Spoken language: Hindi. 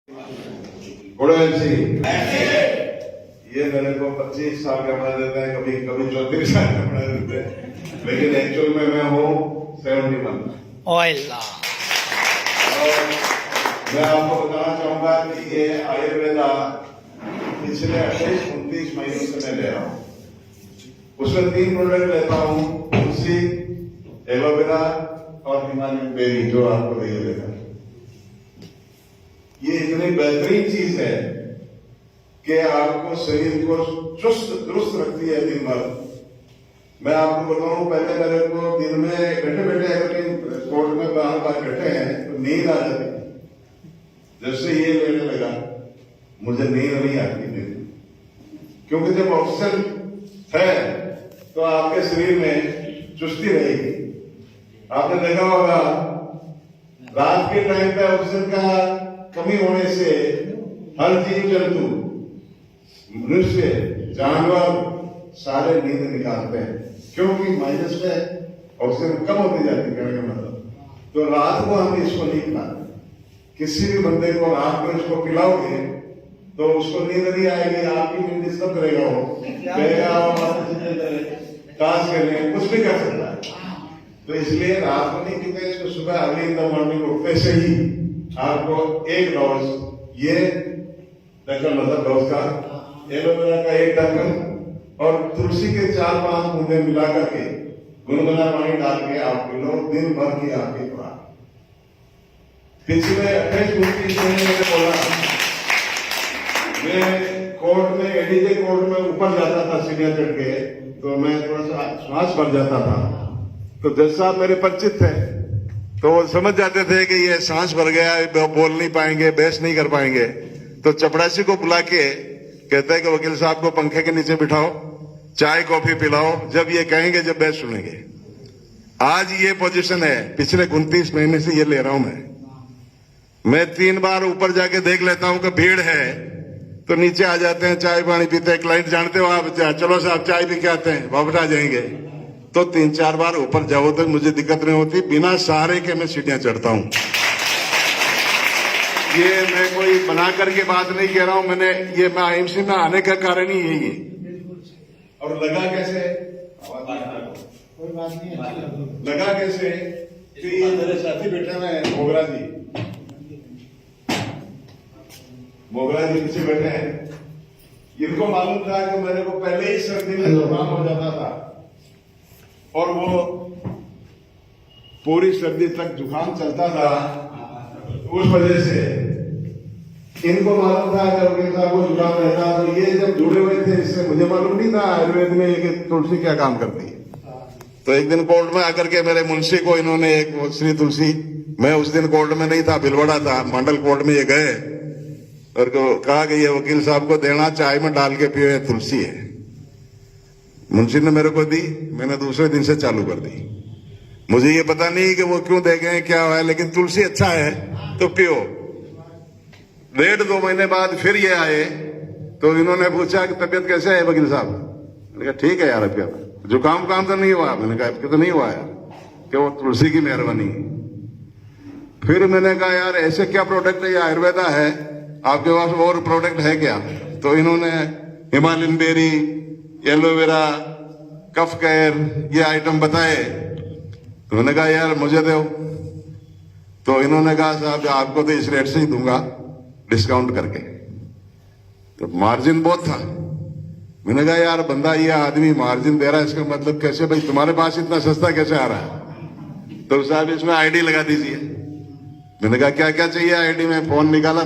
ये मेरे को 25 साल का बना देता है, कभी कभी 34 साल का बना देते हैं, लेकिन एक्चुअल में मैं हूँ 71। और मैं आपको बताना चाहूंगा कि ये आयुर्वेदा पिछले 28-29 महीनों से मैं ले रहा हूँ। उसमें 3 प्रोडक्ट लेता हूँ, तुलसी, एलोवेरा और हिमालयन बेरी, जो आपको दे देगा। ये इतनी बेहतरीन चीज है कि आपको शरीर को चुस्त दुरुस्त रखती है दिन भर। मैं आपको बताऊं, पहले मेरे को दिन में बैठे बैठे अगर कोर्ट में बाहर बैठे हैं तो नींद आ जाती। जब से ये लेने लगा मुझे नींद नहीं आती दिन, क्योंकि जब ऑक्सीजन है तो आपके शरीर में चुस्ती रहेगी। आपने देखा होगा रात के टाइम पे ऑक्सीजन का कमी होने से हर जीव जंतु, मनुष्य, जानवर सारे नींद निकालते हैं, क्योंकि माइनस में ऑक्सीजन कम होती जाती है। कहने का मतलब तो रात को हम इसको नहीं पिलाते। किसी भी बंदे को रात को इसको पिलाओगे तो उसको नींद नहीं आएगी, आपकी नींद डिस्टर्ब करेगा, वो टास्क करने कुछ भी कर सकता है। तो इसलिए रात को नहीं पीते, इसको सुबह अर्ली इन द मॉर्निंग उठते से ही आपको एक डोज, ये ढक्कन मतलब डोज का, एलोवेरा का 1 ढक्कन और तुलसी के 4-5 बूंदे मिला करके गुनगुना पानी डाल के आप पी लो, दिन भर की आपकी खुराक। पिछले 28-29 महीने मैंने बोला, मैं कोर्ट में, एडीजे कोर्ट में ऊपर जाता था सीढ़ियां चढ़ के, तो मैं थोड़ा सा श्वास भर जाता था। तो जज साहब मेरे परिचित थे, तो वो समझ जाते थे कि ये सांस भर गया, बोल नहीं पाएंगे, बहस नहीं कर पाएंगे। तो चपरासी को बुला के कहते हैं कि वकील साहब को पंखे के नीचे बिठाओ, चाय कॉफी पिलाओ, जब ये कहेंगे जब बहस सुनेंगे। आज ये पोजीशन है, पिछले 29 महीने से ये ले रहा हूं मैं 3 बार ऊपर जाके देख लेता हूं कि भीड़ है तो नीचे आ जाते हैं, चाय पानी पीते हैं। क्लाइंट जानते हो आप, चलो साहब चाय भी आते हैं, वापस आ जाएंगे। तो 3-4 बार ऊपर जाओ तो मुझे दिक्कत नहीं होती, बिना सहारे के मैं सीढ़ियां चढ़ता हूं। ये मैं कोई बना करके बात नहीं कह रहा हूं, मैंने ये मैं आईएमसी में आने का कारण ही यही है। और लगा कैसे, कोई बात नहीं, लगा कैसे कि मेरे साथी बैठे हुए हैं, मोगरा जी पीछे बैठे हैं। इनको मालूम था कि मेरे को पहले ही सर्दी में जुकाम हो जाता था और वो पूरी सर्दी तक जुकाम चलता था। उस वजह से इनको मालूम था कि वकील साहब को जुकाम रहता, तो ये जब जुड़े हुए थे, इससे मुझे मालूम नहीं था आयुर्वेद में कि तुलसी क्या काम करती है। तो एक दिन कोर्ट में आकर के मेरे मुंशी को इन्होंने एक श्री तुलसी, मैं उस दिन कोर्ट में नहीं था, भिलवाड़ा था, मंडल कोर्ट में ये गए और कहा कि ये वकील साहब को देना, चाय में डाल के पियो, तुलसी है। मुंशी ने मेरे को दी, मैंने दूसरे दिन से चालू कर दी। मुझे ये पता नहीं कि वो क्यों दे गए, क्या हुआ है, लेकिन तुलसी अच्छा है तो पियो। 1.5-2 महीने बाद फिर ये आए तो इन्होंने पूछा कि तबीयत कैसे है वकील साहब। मैंने कहा ठीक है यार, अब क्या जुकाम काम तो नहीं हुआ। मैंने कहा तो नहीं हुआ यार, कि वो तुलसी की मेहरबानी। फिर मैंने कहा यार ऐसे क्या प्रोडक्ट है, ये आयुर्वेदा है, आपके पास और प्रोडक्ट है क्या? तो इन्होंने हिमालयन बेरी, एलोवेरा, कफ केयर, ये आइटम बताए। तो मैंने कहा यार मुझे दो। तो इन्होंने कहा साहब आपको तो इस रेट से ही दूंगा, डिस्काउंट करके। तो मार्जिन बहुत था। मैंने कहा यार बंदा, ये आदमी मार्जिन दे रहा है, इसका मतलब कैसे भाई तुम्हारे पास इतना सस्ता कैसे आ रहा है? तो साहब इसमें आईडी लगा दीजिए। मैंने कहा क्या क्या चाहिए आईडी में? फोन निकाला।